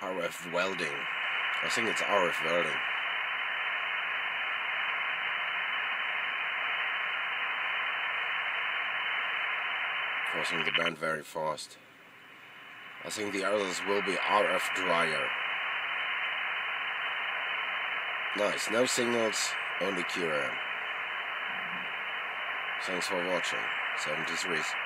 RF welding. I think it's RF welding. Crossing the band very fast. I think the others will be RF dryer. Nice, no signals, only QRM. Thanks for watching. 73s.